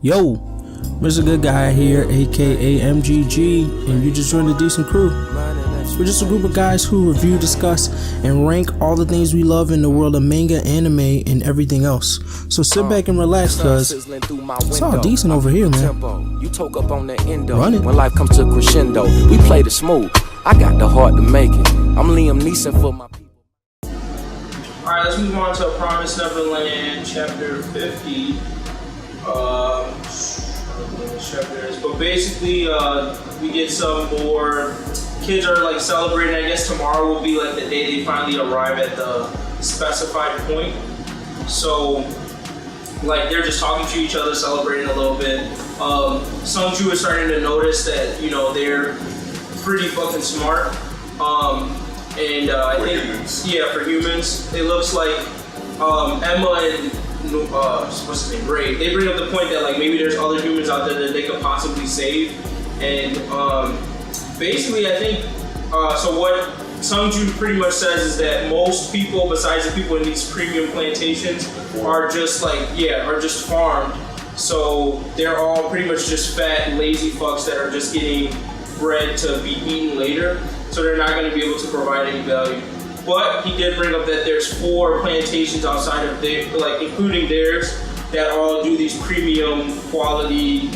Yo, Mr. Good Guy here, aka MGG, and you just joined a decent crew. We're just a group of guys who review, discuss, and rank all the things we love in the world of manga, anime, and everything else. So sit back and relax, cause it's all decent over here, man. You talk up on the endo. Run it. When life comes to crescendo, we play the smooth. I got the heart to make it. I'm Liam Neeson for my people. Alright, let's move on to Promised Neverland, chapter 50. But basically, we get some more. Kids are like celebrating. I guess tomorrow will be like the day they finally arrive at the specified point. So, like, they're just talking to each other, celebrating a little bit. Sungju is starting to notice that, you know, they're pretty fucking smart. I think, humans. yeah, for humans, it looks like Emma and what's his name, Ray, they bring up the point that like maybe there's other humans out there that they could possibly save, and basically I think so what Sungju pretty much says is that most people besides the people in these premium plantations are just like, yeah, are just farmed, so they're all pretty much just fat lazy fucks that are just getting bred to be eaten later, so they're not going to be able to provide any value. But he did bring up that there's 4 plantations outside of their, like including theirs, that all do these premium quality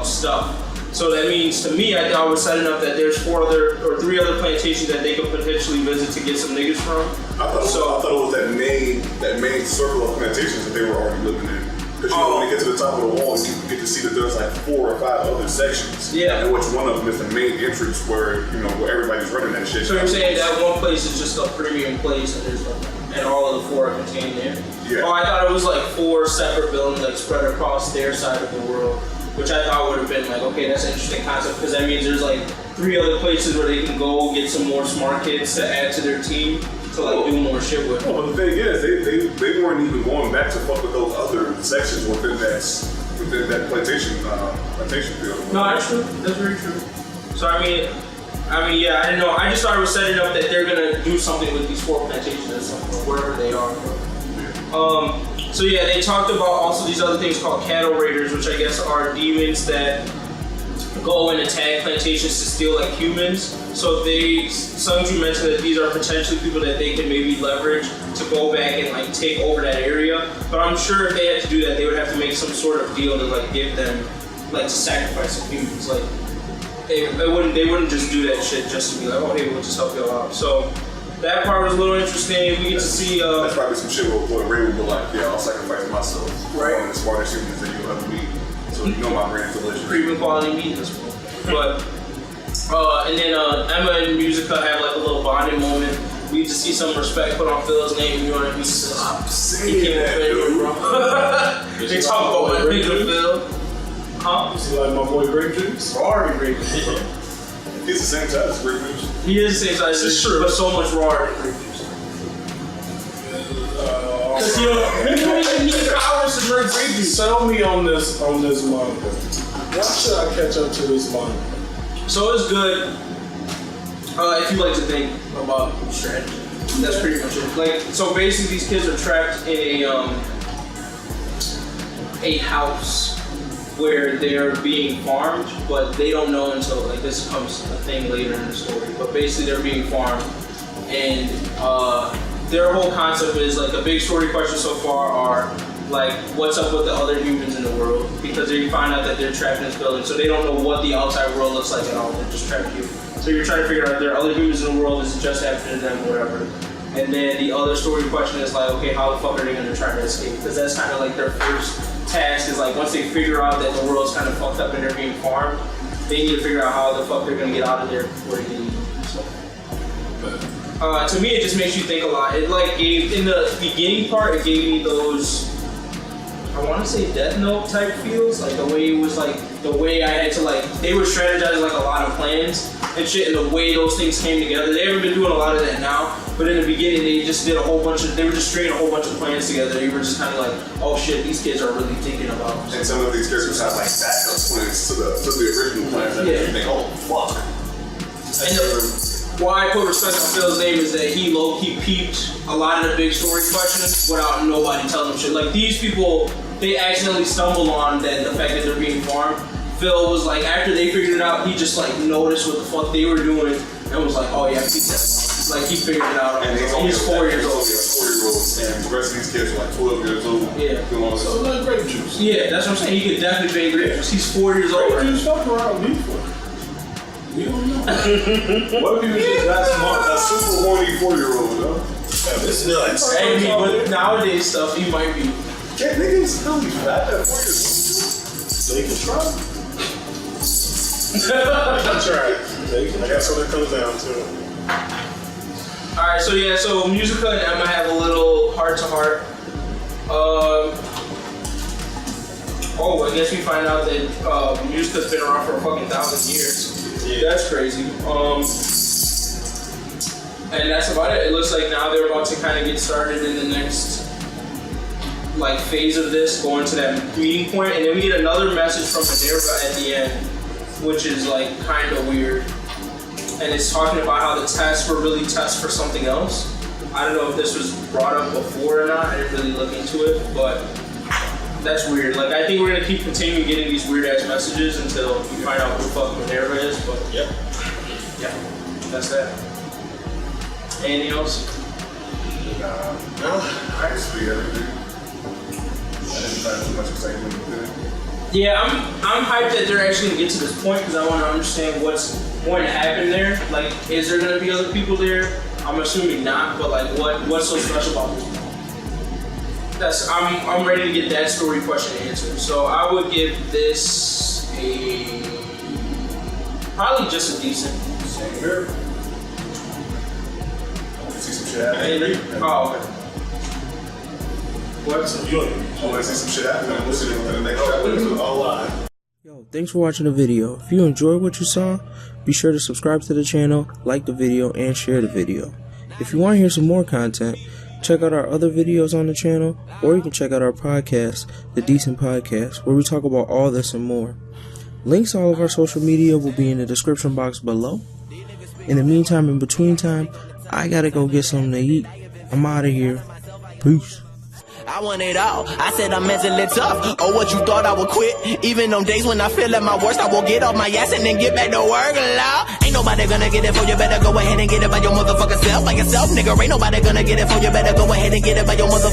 stuff. So that means to me, I was setting up that there's 3 other plantations that they could potentially visit to get some niggas from. I thought it was that main circle of plantations that they were already living in. Because you know, when you get to the top of the wall, you get to see that there's like 4 or 5 other sections. Yeah. And which one of them is the main entrance where, you know, where everybody's running that shit. So you're saying that one place is just a premium place and there's like, and all of the 4 are contained there? Yeah. Oh, I thought it was like 4 separate buildings like spread across their side of the world, which I thought would have been like, okay, that's an interesting concept, because that means there's like 3 other places where they can go get some more smart kids to add to their team to like do more shit with. Well, the thing is, they weren't even going back to fuck with those other sections within that plantation field. No, that's true. That's very true. So I mean, yeah, I didn't know. I just thought it was setting up that they're gonna do something with these 4 plantations or something, wherever they are. So yeah, they talked about also these other things called cattle raiders, which I guess are demons that go and attack plantations to steal like humans. So Sungju mentioned that these are potentially people that they can maybe leverage to go back and like take over that area. But I'm sure if they had to do that, they would have to make some sort of deal to like give them, like, to sacrifice some humans. Like they wouldn't just do that shit just to be like, oh hey, we'll just help y'all out. So that part was a little interesting. We get to see that's probably some shit where Ray would be like, yeah, I'll sacrifice myself. Right. I'm one of the smartest humans that you'll ever meet. So you know my brain's delicious. premium quality meat in this one. But and then Emma and Musica have like a little bonding moment. We get to see some respect put on Phil's name. You know what I mean? Stop He saying came that, up with dude. bro. They talk about my nigga Phil. Huh? You see like my boy Grape Juice? Sorry, Grape Juice. He's the same size as Grape Juice. He is the same size, This is true. but so much rawer than Grape Juice. Because you don't even need powers to drink Grape Juice. Sell me on this manga. Why should I catch up to this manga? So it's good if you like to think about strategy. That's pretty much it. Like, so basically, these kids are trapped in a house where they're being farmed, but they don't know until like this becomes a thing later in the story. But basically, they're being farmed, and their whole concept is like a big story question so far are like, what's up with the other humans in the world? Because they find out that they're trapped in this building, so they don't know what the outside world looks like at all. They're just trapped here. So you're trying to figure out if there are other humans in the world, is it just happening to them, whatever. And then the other story question is like, okay, how the fuck are they gonna try to escape? Because that's kind of like their first task, is like once they figure out that the world's kind of fucked up and they're being farmed, they need to figure out how the fuck they're gonna get out of there before they get eaten. So. To me, it just makes you think a lot. It like gave, in the beginning part, it gave me those, I want to say Death Note type feels, like the way it was like, the way I had to like, they were strategizing like a lot of plans and shit, and the way those things came together. They haven't been doing a lot of that now, but in the beginning they just did a whole bunch of, they were just stringing a whole bunch of plans together. You were just kind of like, oh shit, these kids are really thinking about. And some of these characters have like backup plans to the original plans that Yeah. you think, oh fuck. And why I put respect on Phil's name is that he low-key peeped a lot of the big story questions without nobody telling him shit. Like, these people they accidentally stumble on the fact that they're being farmed. Phil was like, after they figured it out, he just like noticed what the fuck they were doing and was like, oh yeah, keep that. Like he figured it out. And he's 4 years old. He's 4 years old, and the rest of these kids are like 12 years old. Yeah. So like grape juice. Yeah, that's what I'm saying. He could definitely bake grape juice. He's 4 years old. Grape juice fuck around me for. We don't know. What if he was just that smart? A super horny 4-year-old, though. Yeah, this is nuts. Hey, but nowadays stuff, he might be. Can't niggas still be fat at 4 years old? They can try. They can try. That's what it comes down to. Alright, so yeah, so Musica and Emma have a little heart-to-heart. Oh, I guess we find out that Musica's been around for a fucking 1,000 years. Yeah, that's crazy. And that's about it. It looks like now they're about to kind of get started in the next like phase of this, going to that meeting point, and then we get another message from Minerva at the end, which is like kind of weird. And it's talking about how the tests were really tests for something else. I don't know if this was brought up before or not. I didn't really look into it, but that's weird. Like, I think we're gonna keep continuing getting these weird ass messages until we find out who the fuck Minerva is. But yep, yeah, that's that. Anything else? No, I can speak everything. I didn't find too much excitement with it. Yeah, I'm hyped that they're actually gonna get to this point because I want to understand what's going to happen there. Like, is there gonna be other people there? I'm assuming not, but like, what's so special about this? I'm ready to get that story question answered. So I would give this probably just a decent. Same here. I want to see some shit happen. Oh, okay. What? So you I want to see some shit happen. I'm listening to the next chapter. all live. Yo, thanks for watching the video. If you enjoyed what you saw, be sure to subscribe to the channel, like the video, and share the video. If you want to hear some more content, check out our other videos on the channel, or you can check out our podcast, The Decent Podcast, where we talk about all this and more. Links to all of our social media will be in the description box below. In the meantime, in between time, I gotta go get something to eat. I'm out of here. Peace. I want it all. I said I'm mentally tough. Oh, what you thought I would quit? Even on days when I feel at my worst, I will get off my ass and then get back to work. Law. Ain't nobody gonna get it for you. Better go ahead and get it by your motherfucking self. By yourself, nigga. Ain't nobody gonna get it for you. Better go ahead and get it by your motherfucking